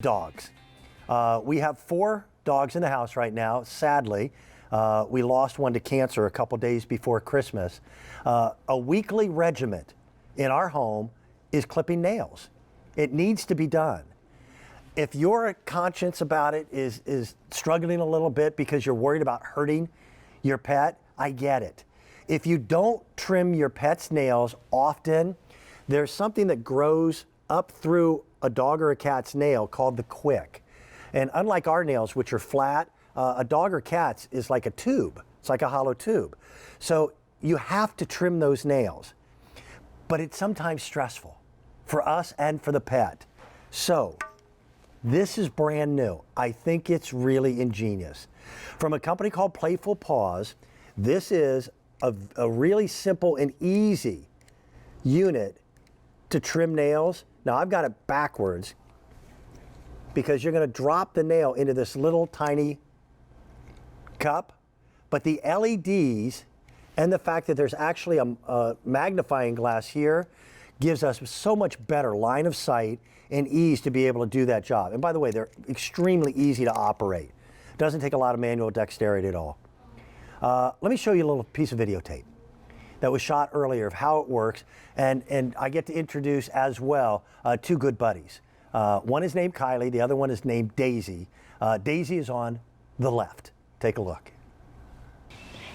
Dogs. We have 4 dogs in the house right now. Sadly, we lost one to cancer a couple days before Christmas. A weekly regiment in our home is clipping nails. It needs to be done. If your conscience about it is struggling a little bit because you're worried about hurting your pet, I get it. If you don't trim your pet's nails often, there's something that grows up through a dog or a cat's nail called the quick. And unlike our nails, which are flat, a dog or cat's is like a tube. It's like a hollow tube. So you have to trim those nails. But it's sometimes stressful for us and for the pet. So this is brand new. I think it's really ingenious. From a company called Playful Paws, this is a really simple and easy unit to trim nails. Now I've got it backwards because you're going to drop the nail into this little tiny cup, but the LEDs and the fact that there's actually a magnifying glass here gives us so much better line of sight and ease to be able to do that job. And by the way, they're extremely easy to operate. Doesn't take a lot of manual dexterity at all. Let me show you a little piece of videotape that was shot earlier of how it works, and I get to introduce as well 2 good buddies. One is named Kylie, the other one is named Daisy. Daisy is on the left. Take a look.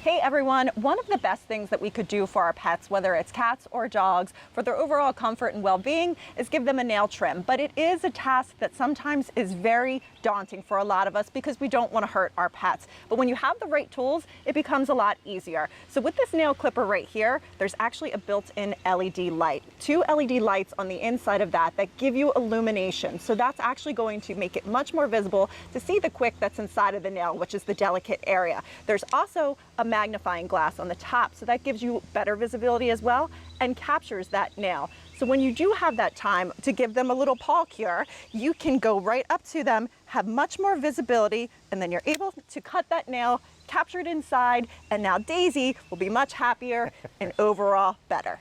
Hey everyone, one of the best things that we could do for our pets, whether it's cats or dogs, for their overall comfort and well-being is give them a nail trim. But it is a task that sometimes is very daunting for a lot of us because we don't want to hurt our pets. But when you have the right tools, it becomes a lot easier. So with this nail clipper right here, there's actually a built-in LED light. 2 LED lights on the inside of that give you illumination. So that's actually going to make it much more visible to see the quick that's inside of the nail, which is the delicate area. There's also a magnifying glass on the top, so that gives you better visibility as well and captures that nail. So when you do have that time to give them a little paw cure, you can go right up to them, have much more visibility, and then you're able to cut that nail, capture it inside, and now Daisy will be much happier and overall better.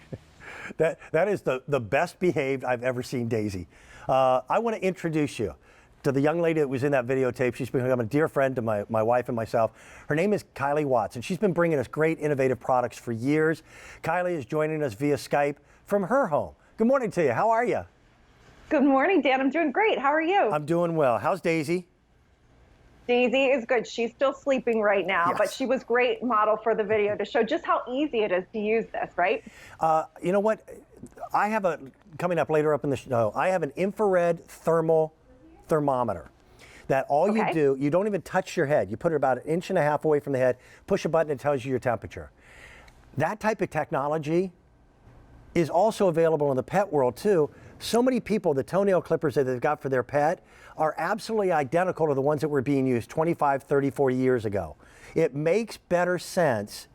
That is the best behaved I've ever seen Daisy. I want to introduce you to the young lady that was in that videotape. She's become a dear friend to my wife and myself. Her name is Kylie Watts, and she's been bringing us great innovative products for years. Kylie is joining us via Skype from her home. Good morning to you. How are you? Good morning, Dan. I'm doing great. How are you? I'm doing well. How's Daisy? Daisy is good. She's still sleeping right now, Yes. but she was great model for the video to show just how easy it is to use this, right? You know what? I have coming up later up in the show, I have an infrared thermometer that all you do, you don't even touch your head. You put it about 1.5 inches away from the head, push a button, it tells you your temperature. That type of technology is also available in the pet world too. So many people, the toenail clippers that they've got for their pet are absolutely identical to the ones that were being used 25, 30, 40 years ago. It makes better sense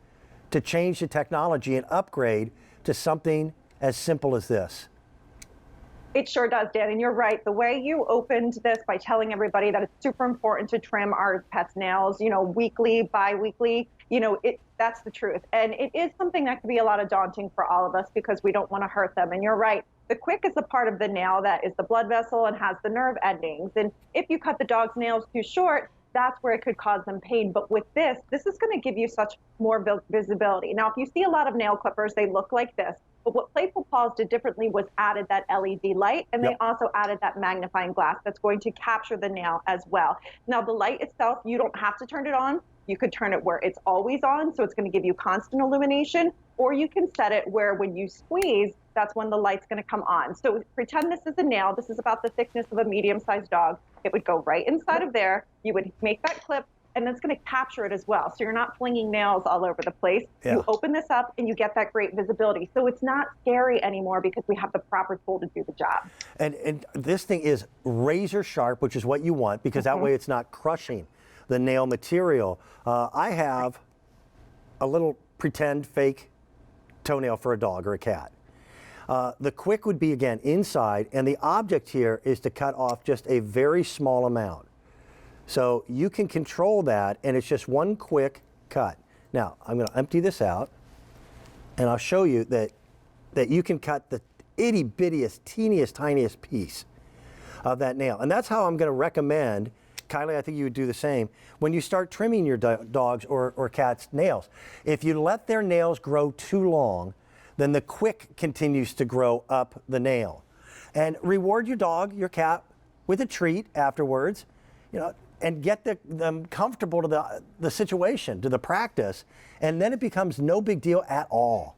to change the technology and upgrade to something as simple as this. It sure does, Dan, and you're right. The way you opened this by telling everybody that it's super important to trim our pets' nails, weekly, bi-weekly, that's the truth. And it is something that can be a lot of daunting for all of us because we don't want to hurt them. And you're right. The quick is the part of the nail that is the blood vessel and has the nerve endings. And if you cut the dog's nails too short, that's where it could cause them pain. But with this is going to give you such more visibility. Now, if you see a lot of nail clippers, they look like this. But what Playful Paws did differently was added that LED light, and they also added that magnifying glass that's going to capture the nail as well. Now, the light itself, you don't have to turn it on. You could turn it where it's always on, so it's going to give you constant illumination, or you can set it where when you squeeze, that's when the light's going to come on. So pretend this is a nail. This is about the thickness of a medium-sized dog. It would go right inside of there. You would make that clip, and then it's going to capture it as well. So you're not flinging nails all over the place. Yeah. You open this up, and you get that great visibility. So it's not scary anymore because we have the proper tool to do the job. And this thing is razor sharp, which is what you want, because that way it's not crushing the nail material. I have a little pretend fake toenail for a dog or a cat. The quick would be, again, inside, and the object here is to cut off just a very small amount. So you can control that, and it's just one quick cut. Now, I'm going to empty this out, and I'll show you that you can cut the itty bittiest, teeniest, tiniest piece. of that nail. And that's how I'm going to recommend, Kylie, I think you would do the same, when you start trimming your dogs or cats' nails. If you let their nails grow too long, then the quick continues to grow up the nail. And reward your dog, your cat, with a treat afterwards, and get them comfortable to the situation, to the practice, and then it becomes no big deal at all.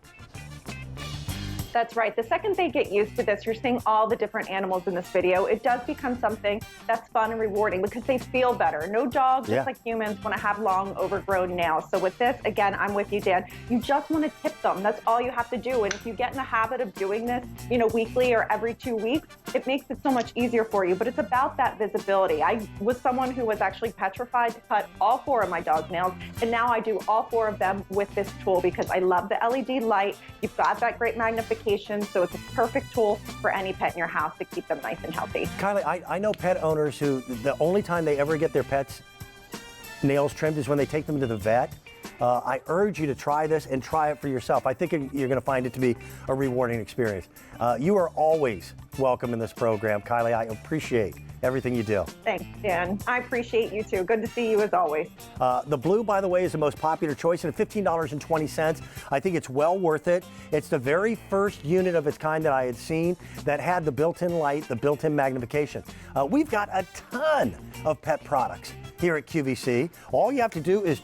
That's right. The second they get used to this, you're seeing all the different animals in this video. It does become something that's fun and rewarding because they feel better. No dog, just like humans, want to have long, overgrown nails. So with this, again, I'm with you, Dan. You just want to tip them. That's all you have to do. And if you get in the habit of doing this, weekly or every 2 weeks, it makes it so much easier for you. But it's about that visibility. I was someone who was actually petrified to cut all 4 of my dog's nails, and now I do all 4 of them with this tool because I love the LED light. You've got that great magnification. So it's a perfect tool for any pet in your house to keep them nice and healthy. Kylie, I know pet owners who the only time they ever get their pets' nails trimmed is when they take them to the vet. I urge you to try this and try it for yourself. I think you're going to find it to be a rewarding experience. You are always welcome in this program, Kylie. I appreciate everything you do. Thanks, Dan. I appreciate you too. Good to see you as always. The blue, by the way, is the most popular choice at $15.20. I think it's well worth it. It's the very first unit of its kind that I had seen that had the built-in light, the built-in magnification. We've got a ton of pet products here at QVC. All you have to do is